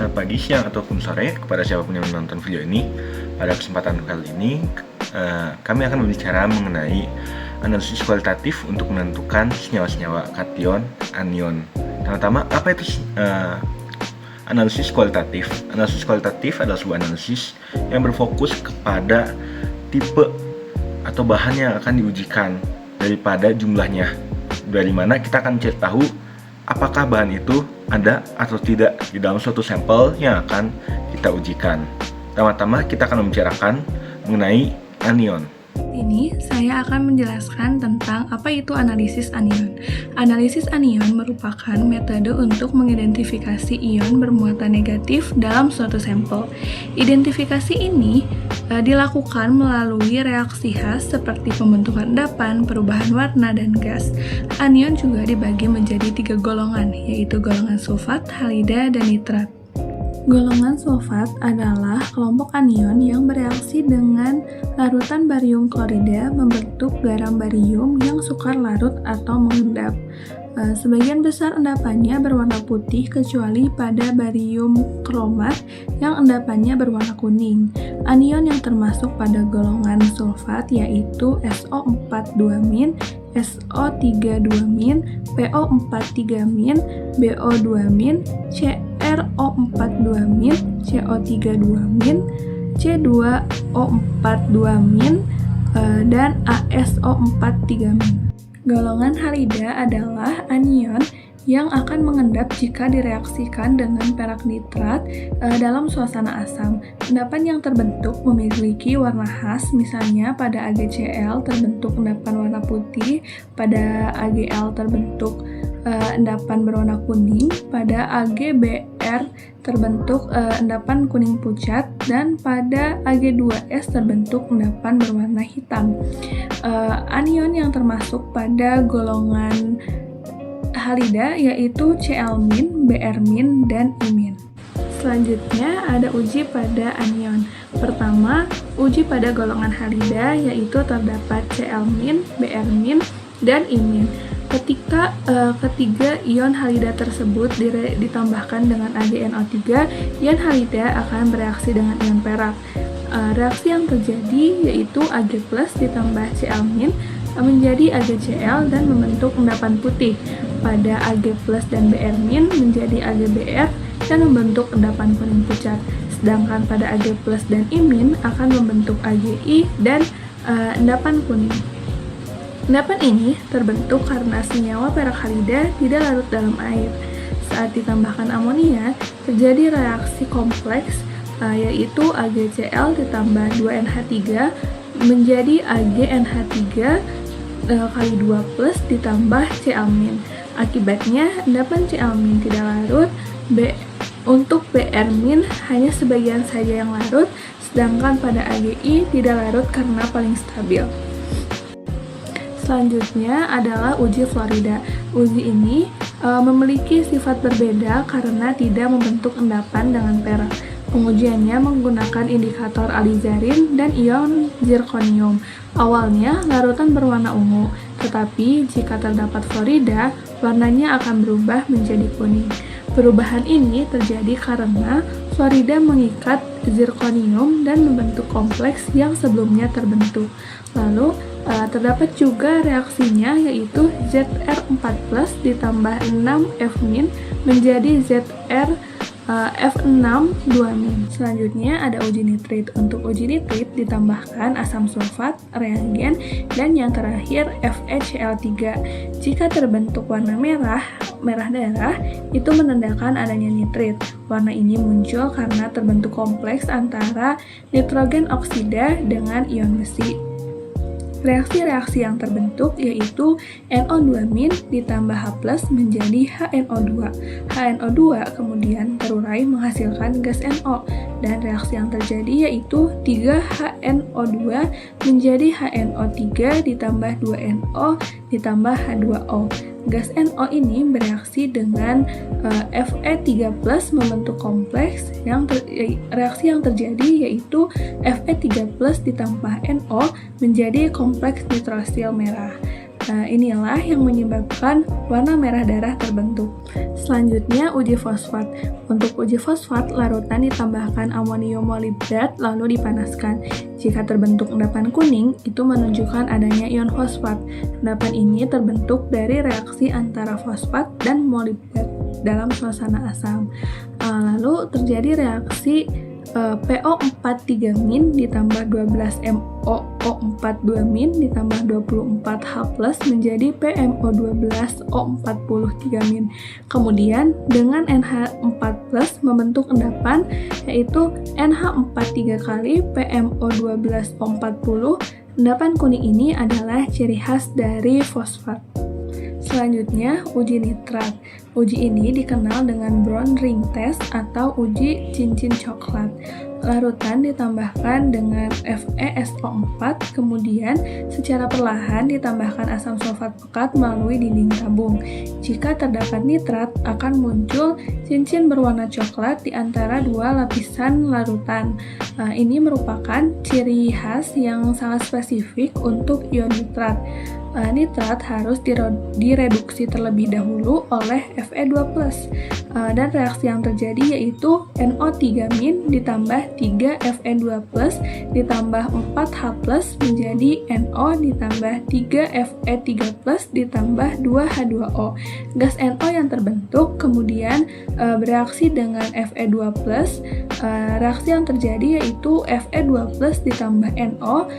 selamat pagi, siang, ataupun sore kepada siapapun yang menonton video ini. Pada kesempatan kali ini, kami akan berbicara mengenai analisis kualitatif untuk menentukan senyawa-senyawa kation, anion. Pertama, apa itu analisis kualitatif? Analisis kualitatif adalah sebuah analisis yang berfokus kepada tipe atau bahan yang akan diujikan daripada jumlahnya, dari mana kita akan cari tahu apakah bahan itu ada atau tidak di dalam suatu sampel yang akan kita ujikan. Pertama-tama kita akan membicarakan mengenai anion. Ini saya akan menjelaskan tentang apa itu analisis anion. Analisis anion merupakan metode untuk mengidentifikasi ion bermuatan negatif dalam suatu sampel. Identifikasi ini dilakukan melalui reaksi khas seperti pembentukan endapan, perubahan warna, dan gas. Anion juga dibagi menjadi 3 golongan, yaitu golongan sulfat, halida, dan nitrat. Golongan sulfat adalah kelompok anion yang bereaksi dengan larutan barium klorida membentuk garam barium yang sukar larut atau mengendap. Sebagian besar endapannya berwarna putih kecuali pada barium kromat yang endapannya berwarna kuning. Anion yang termasuk pada golongan sulfat yaitu SO42-, SO32-, PO43-, BO2-, CrO42-, CO32-, C2O42-, dan ASO43-. Golongan halida adalah anion yang akan mengendap jika direaksikan dengan perak nitrat dalam suasana asam. Endapan yang terbentuk memiliki warna khas, misalnya pada AgCl terbentuk endapan warna putih, pada AgL terbentuk endapan berwarna kuning, pada AgBr terbentuk endapan kuning pucat, dan pada Ag2S terbentuk endapan berwarna hitam. Anion yang termasuk pada golongan halida yaitu Cl-, Br-, dan I-. Selanjutnya ada uji pada anion. Pertama, uji pada golongan halida yaitu terdapat Cl-, Br-, dan I-. Ketika ketiga ion halida tersebut ditambahkan dengan AgNO3, ion halida akan bereaksi dengan ion perak. Reaksi yang terjadi yaitu Ag+ ditambah Cl- menjadi AgCl dan membentuk endapan putih. Pada Ag+ dan Br- menjadi AgBr dan membentuk endapan kuning pucat. Sedangkan pada Ag+ dan I- akan membentuk Agi dan endapan kuning. Endapan ini terbentuk karena senyawa perak halida tidak larut dalam air. Saat ditambahkan amonia, terjadi reaksi kompleks yaitu AgCl ditambah 2NH3 menjadi AgNH3 kali 2 plus ditambah Cl-. Akibatnya endapan Cl- tidak larut, untuk Br- hanya sebagian saja yang larut, sedangkan pada Agi tidak larut karena paling stabil. Selanjutnya adalah uji fluorida. Uji ini memiliki sifat berbeda karena tidak membentuk endapan dengan perak. Pengujiannya menggunakan indikator alizarin dan ion zirconium. Awalnya larutan berwarna ungu, tetapi jika terdapat fluorida, warnanya akan berubah menjadi kuning. Perubahan ini terjadi karena fluorida mengikat zirconium dan membentuk kompleks yang sebelumnya terbentuk. Lalu terdapat juga reaksinya yaitu Zr4+ ditambah 6F- menjadi Zr F6-2-. Selanjutnya ada uji nitrit. Untuk uji nitrit ditambahkan asam sulfat, reagen, dan yang terakhir FeCl3. Jika terbentuk warna merah darah, itu menandakan adanya nitrit. Warna ini muncul karena terbentuk kompleks antara nitrogen oksida dengan ion besi. Reaksi-reaksi yang terbentuk yaitu NO2- ditambah H+ menjadi HNO2. HNO2 kemudian terurai menghasilkan gas NO, dan reaksi yang terjadi yaitu 3HNO2 menjadi HNO3 ditambah 2NO ditambah H2O. Gas NO ini bereaksi dengan Fe3+ membentuk kompleks. Reaksi yang terjadi yaitu Fe3+ ditambah NO menjadi kompleks nitrosil merah. Inilah yang menyebabkan warna merah darah terbentuk. Selanjutnya, uji fosfat. Untuk uji fosfat, larutan ditambahkan amonium molibdat lalu dipanaskan. Jika terbentuk endapan kuning, itu menunjukkan adanya ion fosfat. Endapan ini terbentuk dari reaksi antara fosfat dan molibdat dalam suasana asam. Lalu terjadi reaksi PO4 3- ditambah 12 MOO4 2- ditambah 24 H+ menjadi PMO12O40 3-. Kemudian dengan NH4+ membentuk endapan yaitu NH4 3 kali PMO12O40. Endapan kuning ini adalah ciri khas dari fosfat. Selanjutnya, uji nitrat. Uji ini dikenal dengan brown ring test atau uji cincin coklat. Larutan ditambahkan dengan FeSO4, kemudian secara perlahan ditambahkan asam sulfat pekat melalui dinding tabung. Jika terdapat nitrat, akan muncul cincin berwarna coklat di antara dua lapisan larutan. Ini merupakan ciri khas yang sangat spesifik untuk ion nitrat. Nitrat harus direduksi terlebih dahulu oleh Fe2+, dan reaksi yang terjadi yaitu NO3- ditambah 3 Fe2+ ditambah 4 H+ menjadi NO ditambah 3 Fe3+ ditambah 2 H2O. Gas NO yang terbentuk kemudian bereaksi dengan Fe2+. Reaksi yang terjadi yaitu Fe2+ ditambah NO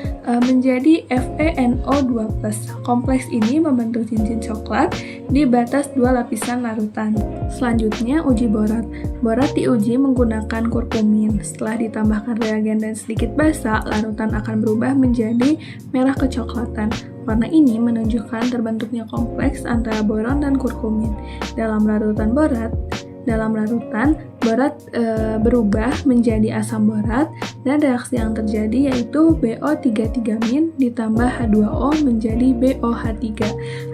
menjadi FeNO2+. Kompleks ini membentuk cincin coklat di batas dua lapisan larutan. Selanjutnya, uji borat. Borat diuji menggunakan kurkumin. Setelah ditambahkan reagen dan sedikit basa, larutan akan berubah menjadi merah kecoklatan. Warna ini menunjukkan terbentuknya kompleks antara boron dan kurkumin. Dalam larutan borat berubah menjadi asam borat dan reaksi yang terjadi yaitu BO33- ditambah H2O menjadi BOH3.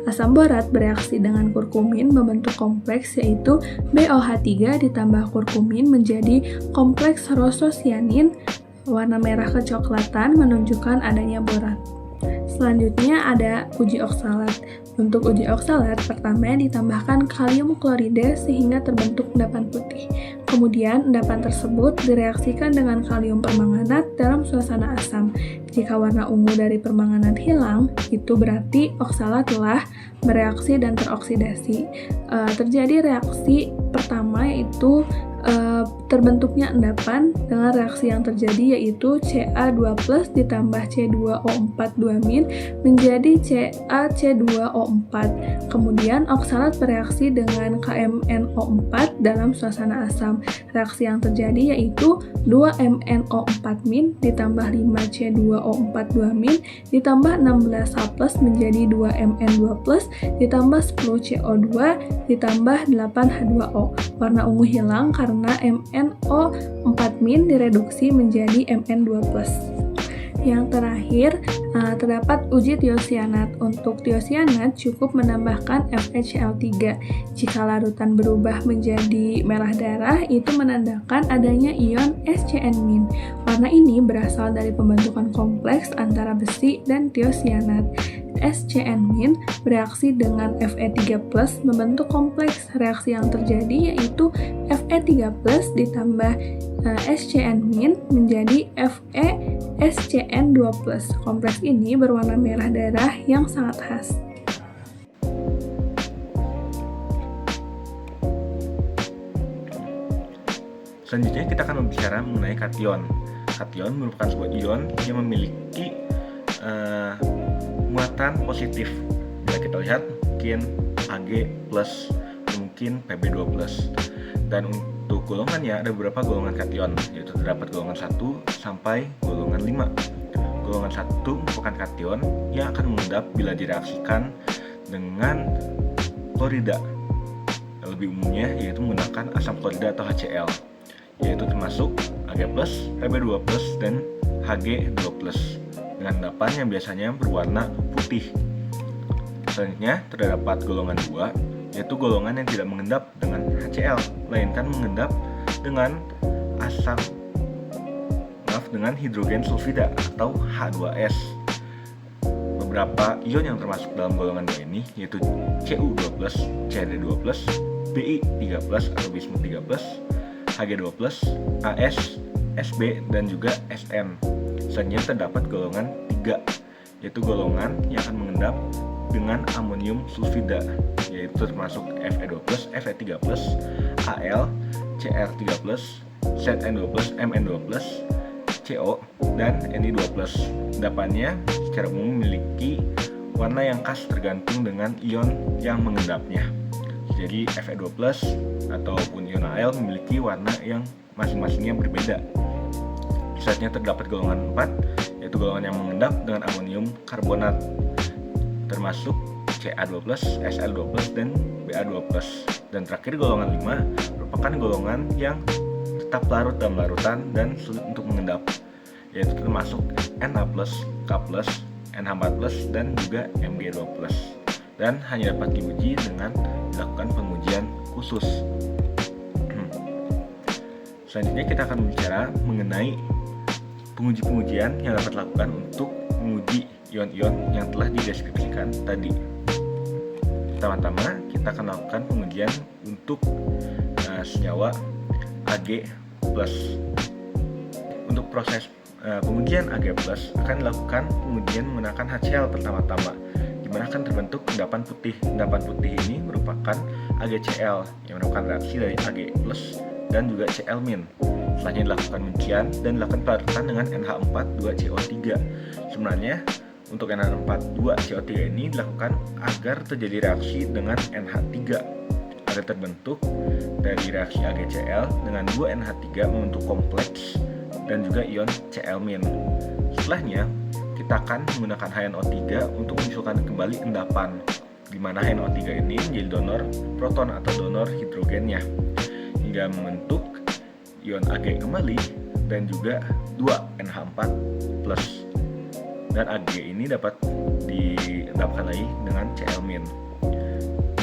Asam borat bereaksi dengan kurkumin membentuk kompleks yaitu BOH3 ditambah kurkumin menjadi kompleks rososianin. Warna merah kecoklatan menunjukkan adanya borat. Selanjutnya ada uji oksalat. Untuk uji oksalat, pertama ditambahkan kalium klorida sehingga terbentuk endapan putih. Kemudian, endapan tersebut direaksikan dengan kalium permanganat dalam suasana asam. Jika warna ungu dari permanganat hilang, itu berarti oksalat telah bereaksi dan teroksidasi. Terjadi reaksi pertama yaitu terbentuknya endapan dengan reaksi yang terjadi yaitu Ca2+ ditambah C2O4 2- menjadi CaC2O4. Kemudian oksalat bereaksi dengan KMNO4 dalam suasana asam. Reaksi yang terjadi yaitu 2MNO4- ditambah 5C2O4 2- ditambah 16H+ menjadi 2Mn2+ ditambah 10CO2 ditambah 8H2O. Warna ungu hilang karena MnO4- direduksi menjadi Mn2+. Yang terakhir, terdapat uji tiosianat. Untuk tiosianat cukup menambahkan FeCl3. Jika larutan berubah menjadi merah darah, itu menandakan adanya ion SCN-. Warna ini berasal dari pembentukan kompleks antara besi dan tiosianat. SCN- bereaksi dengan Fe3+ membentuk kompleks. Reaksi yang terjadi yaitu Fe3+ ditambah SCN- menjadi FeSCN2+. Kompleks ini berwarna merah darah yang sangat khas. Selanjutnya kita akan berbicara mengenai kation. Kation merupakan sebuah ion yang memiliki muatan positif. Bila kita lihat mungkin Ag+, mungkin Pb2+. Dan untuk golongannya ada beberapa golongan kation, yaitu terdapat golongan 1 sampai golongan 5. Golongan 1 merupakan kation yang akan mengendap bila direaksikan dengan klorida. Lebih umumnya yaitu menggunakan asam klorida atau HCl, yaitu termasuk Ag+, Pb2+, dan Hg2+. Dengan endapan yang biasanya berwarna putih. Selanjutnya terdapat golongan 2, yaitu golongan yang tidak mengendap dengan HCl, melainkan mengendap dengan dengan hidrogen sulfida atau H2S. Beberapa ion yang termasuk dalam golongan 2 ini yaitu Cu2+, Cd2+, Bi13 atau bismut 13, Hg2+, As, Sb, dan juga Sn. Selanjutnya terdapat golongan 3, yaitu golongan yang akan mengendap dengan amonium sulfida, yaitu termasuk Fe2+, Fe3+, Al, Cr3+, Zn2+, Mn2+, CO, dan Ni2+. Endapannya secara umum memiliki warna yang khas tergantung dengan ion yang mengendapnya. Jadi Fe2+ ataupun ion Al memiliki warna yang masing-masingnya berbeda. Selanjutnya terdapat golongan 4, yaitu golongan yang mengendap dengan amonium karbonat, termasuk Ca2+, Sl2+, dan Ba2+. Dan terakhir golongan 5 merupakan golongan yang tetap larut dalam larutan dan sulit untuk mengendap, yaitu termasuk Na+, K+, NH4+, dan juga Mg2+. Dan hanya dapat diuji dengan dilakukan pengujian khusus. Selanjutnya kita akan bicara mengenai pengujian yang dapat dilakukan untuk menguji ion-ion yang telah dideskripsikan tadi. Pertama-tama kita akan lakukan pengujian untuk senyawa Ag+. Untuk proses pengujian Ag+ akan dilakukan pengujian menggunakan HCl pertama-tama, di mana akan terbentuk endapan putih. Endapan putih ini merupakan AgCl yang merupakan reaksi dari Ag+ dan juga Cl-. Selanjutnya dilakukan pengujian dan dilakukan pelarutan dengan NH4,2CO3. Sebenarnya untuk NH4,2CO3 ini dilakukan agar terjadi reaksi dengan NH3 agar terbentuk dari reaksi AgCl dengan 2 NH3 membentuk kompleks dan juga ion Cl-. Setelahnya kita akan menggunakan HNO3 untuk menyusulkan kembali endapan, di mana HNO3 ini menjadi donor proton atau donor hidrogennya hingga membentuk ion Ag kembali dan juga 2 NH4+. Dan Ag ini dapat diendapkan lagi dengan Cl-.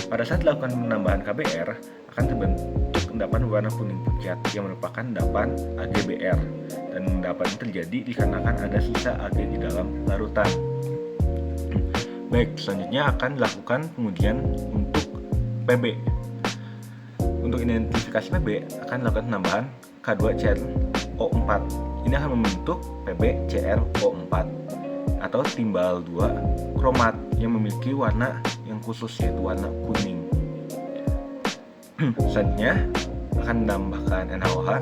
Pada saat dilakukan penambahan KBr akan terbentuk endapan berwarna kuning pucat yang merupakan endapan AgBr, dan endapan ini terjadi dikarenakan ada sisa Ag di dalam larutan. Baik, selanjutnya akan dilakukan pengujian untuk Pb. Untuk identifikasi Pb akan dilakukan penambahan K2CrO4. Ini akan membentuk PbCrO4 atau timbal 2 kromat yang memiliki warna yang khusus, yaitu warna kuning. Selanjutnya akan menambahkan NaOH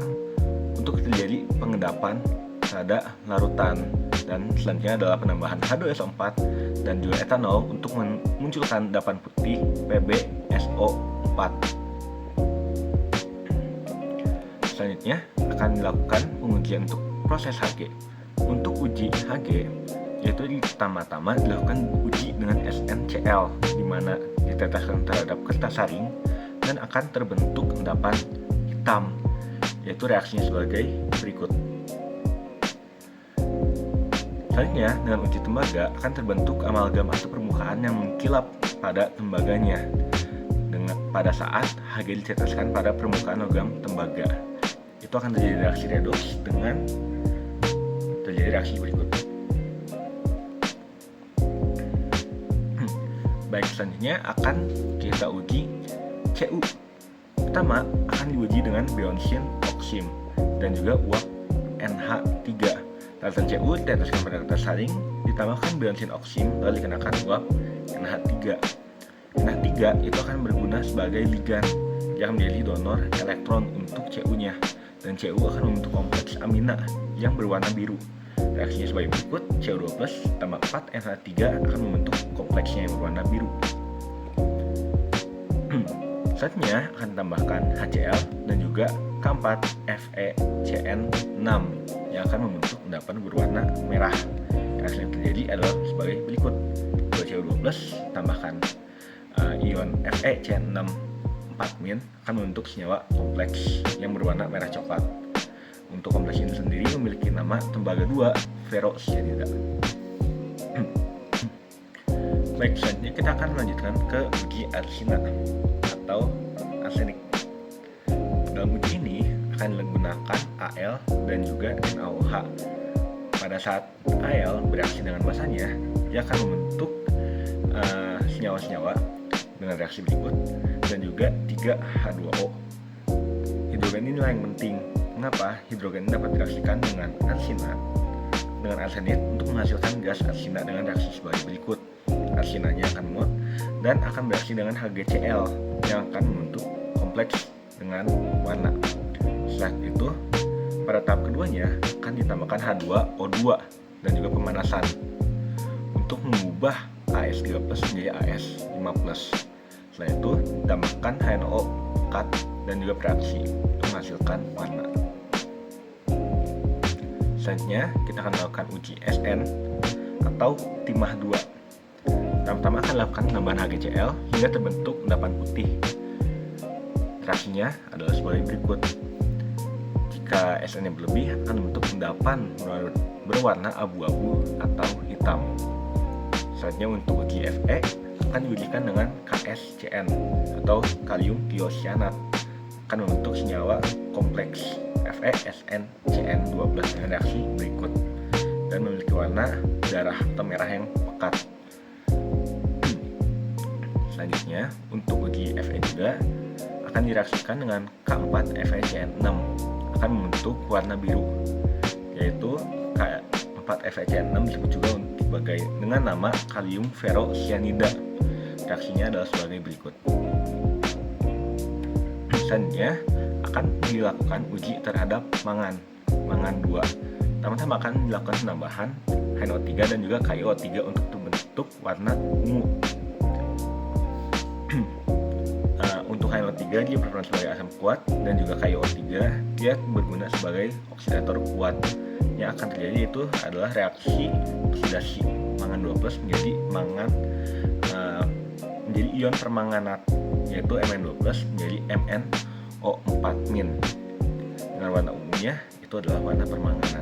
untuk terjadi pengendapan pada larutan, dan selanjutnya adalah penambahan H2SO4 dan juga etanol untuk memunculkan endapan putih PbSO4. Selanjutnya akan dilakukan pengujian untuk proses Hg. Untuk uji Hg, yaitu pertama-tama dilakukan uji dengan SnCl, di mana diteteskan terhadap kertas saring dan akan terbentuk endapan hitam, yaitu reaksinya sebagai berikut. Selanjutnya dengan uji tembaga akan terbentuk amalgam atau permukaan yang mengkilap pada tembaganya pada saat Hg diteteskan pada permukaan logam tembaga. Itu akan terjadi reaksi redoks dengan terjadi reaksi berikut. Baik, selanjutnya akan kita uji Cu. Pertama akan diuji dengan beonsin oksim dan juga uap NH3. Larutan Cu diteteskan pada kertas saring, ditambahkan beonsin oksim lalu dikenakan uap NH3. NH3 itu akan berguna sebagai ligan yang menjadi donor elektron untuk Cu-nya, dan Cu akan membentuk kompleks amina yang berwarna biru. Reaksinya sebagai berikut: Cu2+ tambah 4 NH3 akan membentuk kompleksnya yang berwarna biru. Selanjutnya akan ditambahkan HCl dan juga K4 FeCN6 yang akan membentuk endapan berwarna merah. Reaksi yang terjadi adalah sebagai berikut: 2Cu2+ tambahkan ion FeCN6 4- akan membentuk senyawa kompleks yang berwarna merah coklat. Untuk kompleks ini sendiri memiliki nama tembaga 2 ferrocyanida. Baik, selanjutnya kita akan melanjutkan ke uji arsina atau arsenik. Dalam uji ini akan digunakan Al dan juga NaOH. Pada saat Al bereaksi dengan basanya, dia akan membentuk senyawa-senyawa dengan reaksi berikut, dan juga 3H2O. Hidrogen ini yang penting. Mengapa hidrogen ini dapat direaksikan dengan arsenit untuk menghasilkan gas arsina dengan reaksi sebagai berikut. Arsinanya akan menguap dan akan bereaksi dengan HgCl yang akan membentuk kompleks dengan warna. Setelah itu, pada tahap keduanya akan ditambahkan H2O2 dan juga pemanasan untuk mengubah AS3+ menjadi AS5+. Setelah itu, ditambahkan HNO pekat dan juga bereaksi untuk menghasilkan warna. Selanjutnya, kita akan melakukan uji SN atau timah 2. Pertama-tama akan lakukan penambahan HgCl hingga terbentuk endapan putih. Reaksinya adalah sebagai berikut. Jika SN yang berlebih akan membentuk endapan berwarna abu-abu atau hitam. Selanjutnya untuk uji Fe akan diujikan dengan KSCN atau kalium thiocyanat, akan membentuk senyawa kompleks FeSnCN12 dengan reaksi berikut dan memiliki warna darah atau merah yang pekat. Selanjutnya untuk uji Fe juga akan direaksikan dengan K4FeCN6, akan membentuk warna biru, yaitu K4FeCN6 disebut juga sebagai dengan nama kalium ferrocyanida. Reaksinya adalah sebagai berikut. Selanjutnya akan dilakukan uji terhadap mangan 2. Pertama-tama akan dilakukan penambahan HNO3 dan juga KiO3 untuk terbentuk warna ungu. Untuk HNO3 dia berperan sebagai asam kuat dan juga KiO3 dia berguna sebagai oksidator kuat. Yang akan terjadi itu adalah reaksi oksidasi mangan 2+ menjadi ion permanganat, yaitu Mn2+ menjadi MnO4-. Dengan warna ungunya itu adalah warna permanganat.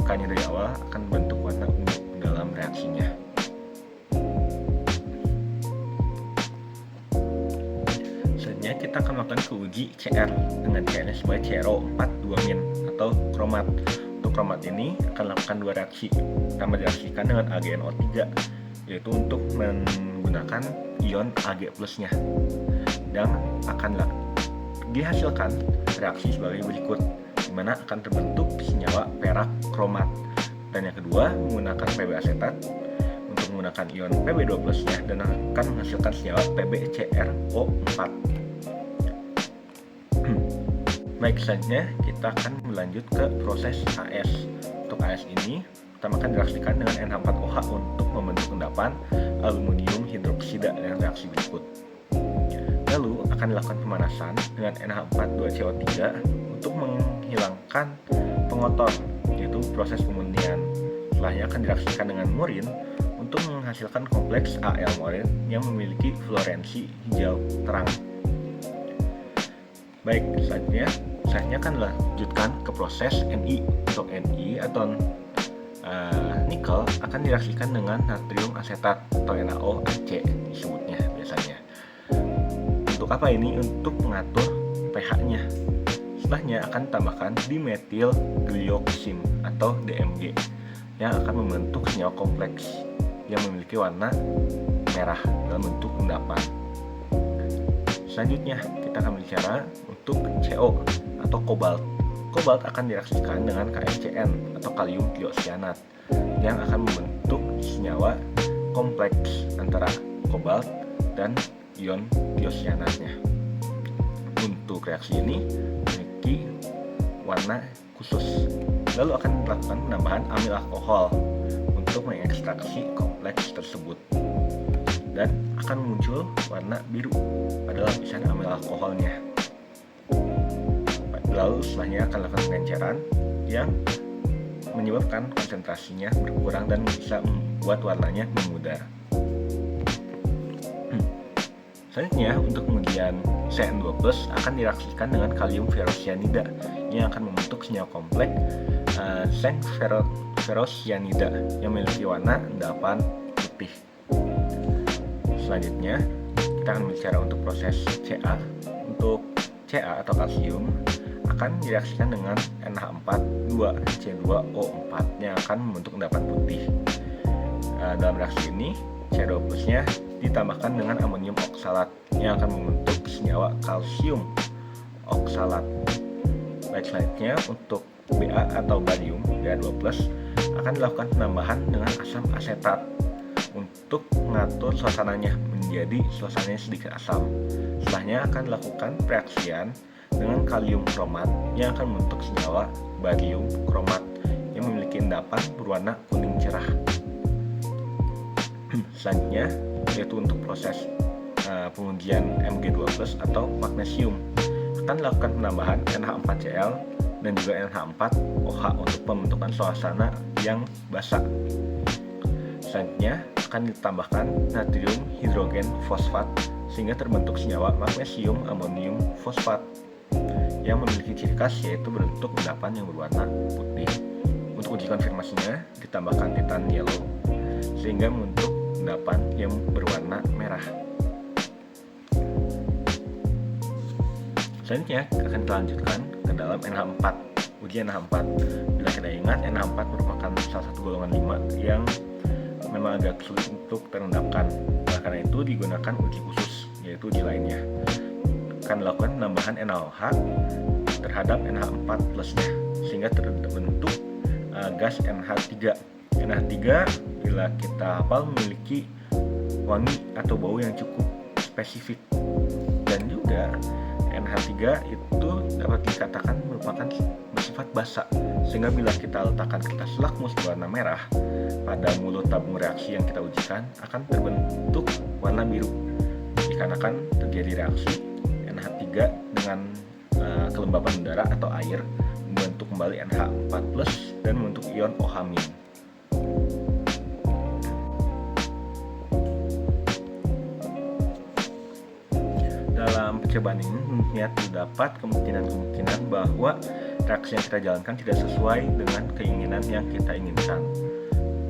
Makanya dari awal akan bentuk warna ungu dalam reaksinya. Selanjutnya kita akan melakukan uji Cr dengan CR-nya sebagai CrO4-2- atau kromat. Untuk kromat ini akan lakukan dua reaksi. Pertama direaksikan dengan AgNO3, yaitu untuk menggunakan ion Ag+-nya, dan akan dihasilkan reaksi sebagai berikut, di mana akan terbentuk senyawa perak kromat. Dan yang kedua menggunakan Pb asetat untuk menggunakan ion Pb2+-nya dan akan menghasilkan senyawa PbCrO4. Baik, selanjutnya kita akan melanjut ke proses AS. Untuk AS ini pertama akan direaksikan dengan NH4OH untuk membentuk endapan aluminium hidroksida dengan reaksi berikut. Lalu akan dilakukan pemanasan dengan NH42CO3 untuk menghilangkan pengotor, yaitu proses pemurnian. Setelahnya akan direaksikan dengan murin untuk menghasilkan kompleks Al murin yang memiliki fluorensi hijau terang. Baik, selanjutnya akan dilanjutkan ke proses Ni. Untuk Ni atau nikel akan direaksikan dengan natrium asetat atau NaOH disebutnya biasanya. Untuk apa ini? Untuk mengatur pH-nya. Setelahnya akan ditambahkan dimetil glyoxim atau DMG yang akan membentuk senyawa kompleks yang memiliki warna merah dalam bentuk endapan. Selanjutnya kita akan berbicara untuk CO atau kobalt. Kobalt akan direaksikan dengan KSCN atau kalium thiocyanat yang akan membentuk senyawa kompleks antara kobalt dan ion thiocyanatnya. Untuk reaksi ini memiliki warna khusus. Lalu akan dilakukan penambahan amil alkohol untuk mengekstraksi kompleks tersebut dan akan muncul warna biru pada lapisan amil alkoholnya. Lalu setelahnya akan dilakukan pengenceran yang menyebabkan konsentrasinya berkurang dan bisa membuat warnanya memudar. Selanjutnya untuk pengujian Cn2+ akan direaksikan dengan kalium ferrocyanida yang akan membentuk senyawa kompleks ferrocyanida yang memiliki warna endapan putih. Selanjutnya kita akan bicara untuk proses Ca. Untuk Ca atau kalsium akan direaksikan dengan NH4,2C2O4 yang akan membentuk endapan putih. Dalam reaksi ini, C2+-nya ditambahkan dengan amonium oksalat yang akan membentuk senyawa kalsium oksalat. Baik, selanjutnya untuk Ba atau barium Ba2+ akan dilakukan penambahan dengan asam asetat untuk mengatur suasananya menjadi suasananya sedikit asam. Setelahnya akan dilakukan reaksian dengan kalium kromat yang akan membentuk senyawa barium kromat yang memiliki endapan berwarna kuning cerah. Selanjutnya yaitu untuk proses pengujian Mg2+ atau magnesium, akan dilakukan penambahan NH4Cl dan juga NH4OH untuk pembentukan suasana yang basah. Selanjutnya akan ditambahkan natrium hidrogen fosfat sehingga terbentuk senyawa magnesium amonium fosfat yang memiliki ciri khas yaitu berbentuk endapan yang berwarna putih. Untuk uji konfirmasinya ditambahkan titan yellow sehingga membentuk endapan yang berwarna merah. Selanjutnya akan dilanjutkan ke dalam NH4, uji NH4. Bila kita ingat, NH4 merupakan salah satu golongan 5 yang memang agak sulit untuk terendapkan. Karena itu digunakan uji khusus, yaitu uji lainnya. Akan dilakukan penambahan NaOH terhadap NH4+-nya sehingga terbentuk gas NH3. NH3 bila kita hafal memiliki wangi atau bau yang cukup spesifik, dan juga NH3 itu dapat dikatakan merupakan bersifat basa sehingga bila kita letakkan kertas lakmus berwarna merah pada mulut tabung reaksi yang kita ujikan akan terbentuk warna biru dikarenakan terjadi reaksi NH3 dengan kelembapan udara atau air membentuk kembali NH4+ dan membentuk ion OH-. Dalam percobaan ini tentunya terdapat kemungkinan bahwa reaksi yang kita jalankan tidak sesuai dengan keinginan yang kita inginkan.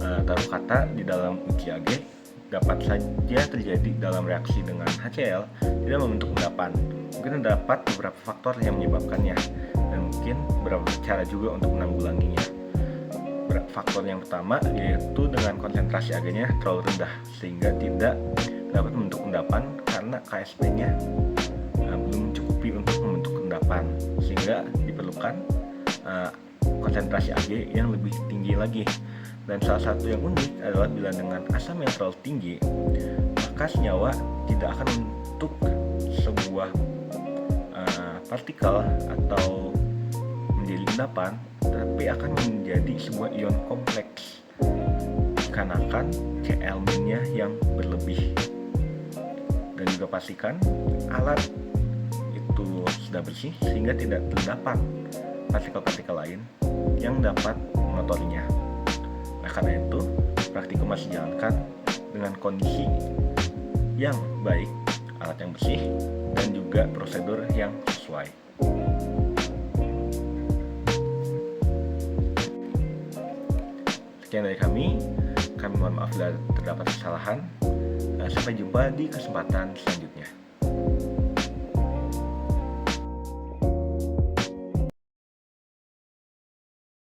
Taruh kata di dalam uji AG dapat saja terjadi dalam reaksi dengan HCl tidak membentuk endapan. Mungkin terdapat beberapa faktor yang menyebabkannya dan mungkin beberapa cara juga untuk menanggulanginya. Faktor yang pertama yaitu dengan konsentrasi AG-nya terlalu rendah sehingga tidak dapat membentuk endapan karena KSP-nya belum mencukupi untuk membentuk endapan, sehingga diperlukan konsentrasi Ag yang lebih tinggi lagi. Dan salah satu yang unik adalah bila dengan asam yang terlalu tinggi, maka senyawa tidak akan membentuk sebuah partikel atau menjadi endapan, tapi akan menjadi sebuah ion kompleks dikarenakan Cl-nya yang berlebih. Dan juga pastikan alat itu sudah bersih sehingga tidak terdapat partikel-partikel lain yang dapat mengotorinya. Nah, karena itu praktikum harus dijalankan dengan kondisi yang baik, alat yang bersih, dan juga prosedur yang sesuai. Sekian dari kami mohon maaf bila terdapat kesalahan. Sampai jumpa di kesempatan selanjutnya.